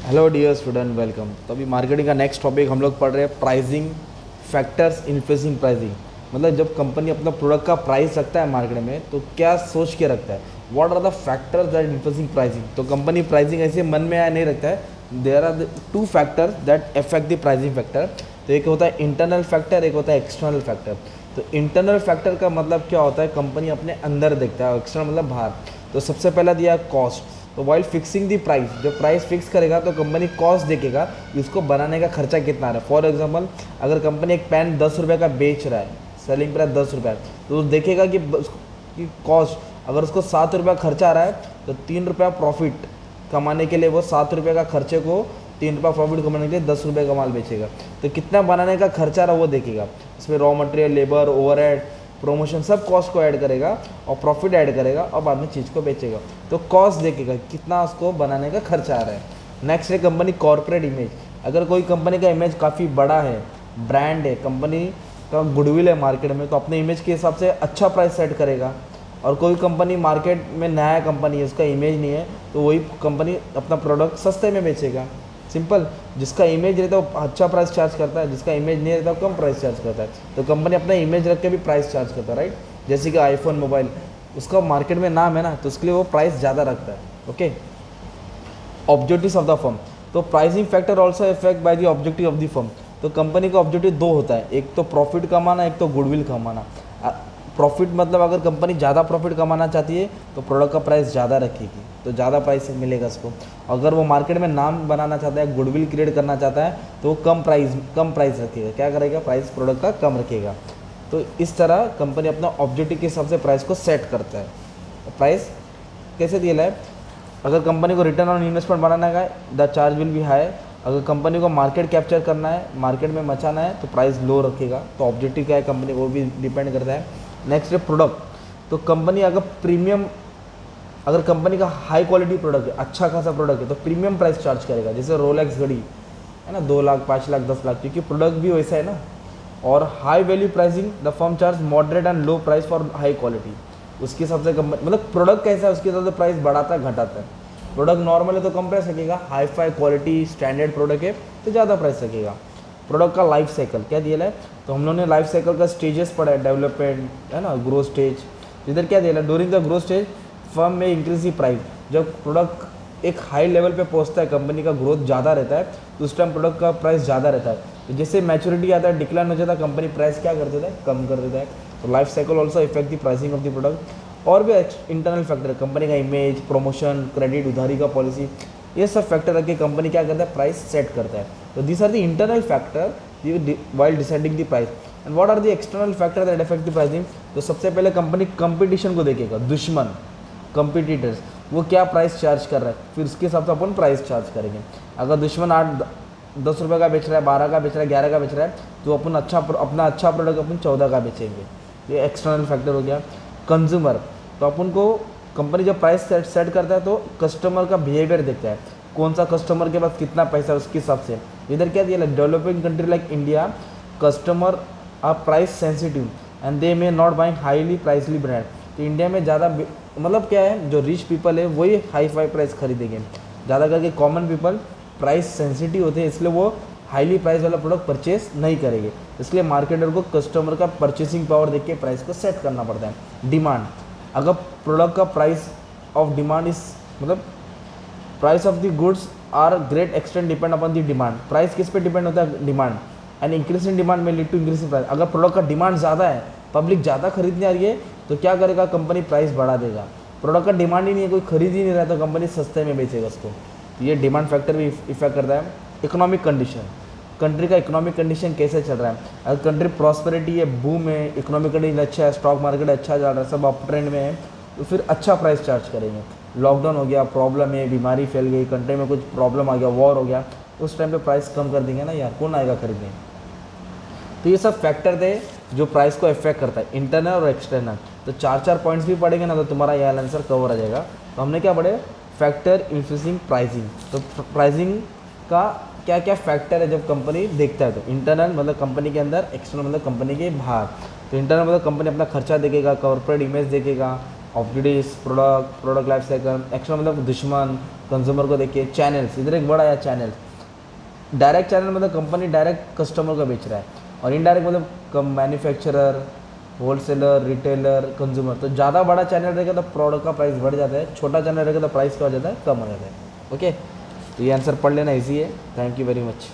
Hello dear student, welcome. तो अभी marketing का नेक्स्ट टॉपिक हम लोग पढ़ रहे हैं, प्राइसिंग फैक्टर्स इन्फ्लुएंसिंग प्राइसिंग। मतलब जब कंपनी अपना प्रोडक्ट का प्राइस रखता है मार्केट में तो क्या सोच के रखता है, what are the factors that influencing pricing. तो कंपनी प्राइसिंग ऐसे मन में आया नहीं रखता है, there are two factors that affect the pricing factor. तो एक होता है इंटरनल फैक्टर, एक होता है एक्सटर्नल फैक्टर। तो इंटरनल फैक्टर का मतलब क्या होता है, कंपनी अपने अंदर देखता है, एक्सटर्नल मतलब बाहर। तो सबसे पहला दिया कॉस्ट। तो वाइल फिक्सिंग दी प्राइस, जब प्राइस फिक्स करेगा तो कंपनी कॉस्ट देखेगा कि उसको बनाने का खर्चा कितना आ रहा है। फॉर एग्जांपल, अगर कंपनी एक पेन 10 रुपये का बेच रहा है, सेलिंग प्राइस 10 रुपये है, तो वो देखेगा कि कॉस्ट अगर उसको 7 रुपये खर्चा आ रहा है तो 3 रुपया प्रॉफिट कमाने के लिए वो 7 रुपये का खर्चे को 3 रुपया प्रॉफिट कमाने के लिए 10 रुपये का माल बेचेगा। तो कितना बनाने का खर्चा आ रहा है वो देखेगा। इसमें raw material, labour, overhead, promotion सब कॉस्ट को ऐड करेगा और प्रॉफिट ऐड करेगा और बाद में चीज़ को बेचेगा। तो कॉस्ट देखेगा कितना उसको बनाने का खर्चा आ रहा है। नेक्स्ट है कंपनी कॉर्पोरेट इमेज। अगर कोई कंपनी का इमेज काफ़ी बड़ा है, ब्रांड है, कंपनी का गुडविल है मार्केट में, तो अपने इमेज के हिसाब से अच्छा प्राइस सेट करेगा। और कोई कंपनी मार्केट में नया कंपनी है, उसका इमेज नहीं है, तो वही कंपनी अपना प्रोडक्ट सस्ते में बेचेगा। सिंपल। जिसका इमेज रहता है वो अच्छा प्राइस चार्ज करता है, जिसका इमेज नहीं रहता वो कम प्राइस चार्ज करता है। तो कंपनी अपना इमेज रख के भी प्राइस चार्ज करता है, राइट। जैसे कि आईफोन मोबाइल, उसका मार्केट में नाम है ना, तो उसके लिए वो प्राइस ज़्यादा रखता है। Okay. Objectives of the firm. तो pricing factor also effect by the objective of the firm. तो कंपनी का ऑब्जेक्टिव दो होता है, एक तो प्रॉफिट कमाना, एक तो गुडविल कमाना। प्रॉफिट मतलब अगर कंपनी ज़्यादा प्रॉफिट कमाना चाहती है तो प्रोडक्ट का प्राइस ज़्यादा रखेगी, तो ज़्यादा प्राइस मिलेगा उसको। अगर वो मार्केट में नाम बनाना चाहता है, गुडविल क्रिएट करना चाहता है, तो वो कम प्राइस रखेगा। क्या करेगा, प्राइस प्रोडक्ट का कम रखेगा। तो इस तरह कंपनी अपना ऑब्जेक्टिव के हिसाब से प्राइस को सेट करता है। प्राइस कैसे दिया है, अगर कंपनी को रिटर्न ऑन इन्वेस्टमेंट बनाना है the charge will be high. अगर कंपनी को मार्केट कैप्चर करना है, मार्केट में मचाना है, तो प्राइस लो रखेगा। तो ऑब्जेक्टिव क्या है कंपनी, वो भी डिपेंड करता है। नेक्स्ट है प्रोडक्ट। तो कंपनी अगर कंपनी का हाई क्वालिटी प्रोडक्ट है, अच्छा खासा प्रोडक्ट है, तो प्रीमियम प्राइस चार्ज करेगा। जैसे रोलेक्स घड़ी है ना, 2 लाख, 5 लाख, 10 लाख, क्योंकि प्रोडक्ट भी वैसा है ना। और high value pricing, the firm charge moderate and low price for high quality. उसके हिसाब से कंपनी, मतलब प्रोडक्ट कैसा है उसके हिसाब से प्राइस बढ़ाता है घटाता है। प्रोडक्ट नॉर्मल है तो कम प्राइस रखेगा, hi fi quality standard product है तो ज़्यादा प्राइस रखेगा। प्रोडक्ट का लाइफ साइकिल क्या दिया है, तो हम लोगों ने लाइफ साइकिल का स्टेजेस पढ़ा है, डेवलपमेंट है ना, ग्रोथ स्टेज। इधर क्या दिया है, during the growth stage firm में इंक्रीज दी प्राइस। जब प्रोडक्ट एक हाई लेवल पे पहुंचता है, कंपनी का ग्रोथ ज़्यादा रहता है, तो उस टाइम प्रोडक्ट का प्राइस ज़्यादा रहता है। तो जैसे मैच्योरिटी आता है, डिक्लाइन हो जाता है, कंपनी प्राइस क्या कर देता है, कम कर देता है। तो life cycle also effect the pricing of the product. और भी इंटरनल फैक्टर, कंपनी का इमेज, प्रमोशन, क्रेडिट, उधारी का पॉलिसी, ये सब फैक्टर रख के कंपनी क्या करता है, प्राइस सेट करता है। तो this are the internal factor while deciding the price. And what are the external factor that affect the pricing? तो सबसे पहले कंपनी कंपटीशन को देखेगा, दुश्मन, कंपिटिटर्स, वो क्या प्राइस चार्ज कर रहा है, फिर उसके हिसाब से अपन प्राइस चार्ज करेंगे। अगर दुश्मन 8-10 रुपये का बेच रहा है, 12 का बेच रहा है, 11 का बेच रहा है, तो अपन अपना अच्छा प्रोडक्ट अपन 14 का बेचेंगे। ये एक्सटर्नल फैक्टर हो गया। कंज्यूमर, तो अपन को कंपनी जब प्राइस सेट करता है तो कस्टमर का बिहेवियर देखता है, कौन सा कस्टमर के पास कितना पैसा है उसके हिसाब से। इधर क्या दिया, developing country like India, customer are price sensitive and they may not buying highly priced brand. तो इंडिया में ज़्यादा मतलब क्या है, जो रिच पीपल है वही हाई फाई प्राइस खरीदेंगे, ज़्यादा करके कॉमन पीपल प्राइस सेंसिटिव होते हैं, इसलिए वो हाईली प्राइस वाला प्रोडक्ट परचेस नहीं करेंगे। इसलिए मार्केटर को कस्टमर का परचेसिंग पावर देख के प्राइस को सेट करना पड़ता है। डिमांड, अगर प्रोडक्ट का प्राइस ऑफ डिमांड इस मतलब price of the goods are great extent depend upon the demand. Price किस पे डिपेंड होता है, demand. And increase in demand में lead to increase in price. अगर प्रोडक्ट का डिमांड ज़्यादा है, पब्लिक ज़्यादा खरीदने आ रही है, तो क्या करेगा, कंपनी प्राइस बढ़ा देगा। प्रोडक्ट का डिमांड ही नहीं है, कोई खरीद ही नहीं रहा, तो कंपनी सस्ते में बेचेगा उसको। ये डिमांड फैक्टर भी इफेक्ट करता है। इकोनॉमिक कंडीशन, कंट्री का इकोनॉमिक कंडीशन कैसे चल रहा है। अगर कंट्री प्रॉस्पेरिटी है, बूम है, इकोनॉमिक कंडीशन अच्छा है, स्टॉक मार्केट अच्छा चल रहा है, सब अप ट्रेंड में है, तो फिर अच्छा प्राइस चार्ज करेंगे। लॉकडाउन हो गया, प्रॉब्लम है, बीमारी फैल गई, कंट्री में कुछ प्रॉब्लम आ गया, वॉर हो गया, उस टाइम पे प्राइस कम कर देंगे ना यार, कौन आएगा खरीदने। तो ये सब फैक्टर थे जो प्राइस को इफेक्ट करता है, इंटरनल और एक्सटर्नल। तो 4 पॉइंट्स भी पढ़ेंगे ना तो तुम्हारा यह आंसर कवर आ जाएगा। तो हमने क्या पढ़े, फैक्टर इन्फ्लुएंसिंग प्राइसिंग। तो प्राइसिंग का क्या क्या फैक्टर है जब कंपनी देखता है, तो इंटरनल मतलब कंपनी के अंदर, एक्सटर्नल मतलब कंपनी के बाहर। तो इंटरनल मतलब कंपनी अपना खर्चा देखेगा, कॉर्पोरेट इमेज देखेगा, objectives, product life cycle, extra मतलब दुश्मन, कंज्यूमर को देखिए, चैनल्स, इधर एक बड़ा है चैनल। डायरेक्ट चैनल मतलब कंपनी डायरेक्ट कस्टमर को बेच रहा है, और इनडायरेक्ट मतलब कम मैन्युफैक्चरर, होलसेलर, रिटेलर, कंज्यूमर। तो ज़्यादा बड़ा चैनल रहेगा तो प्रोडक्ट का प्राइस बढ़ जाता है, छोटा चैनल रहेगा तो प्राइस क्या हो जाता है, कम हो जाता है। ओके, तो ये आंसर पढ़ लेना, इजी है। Thank you very much.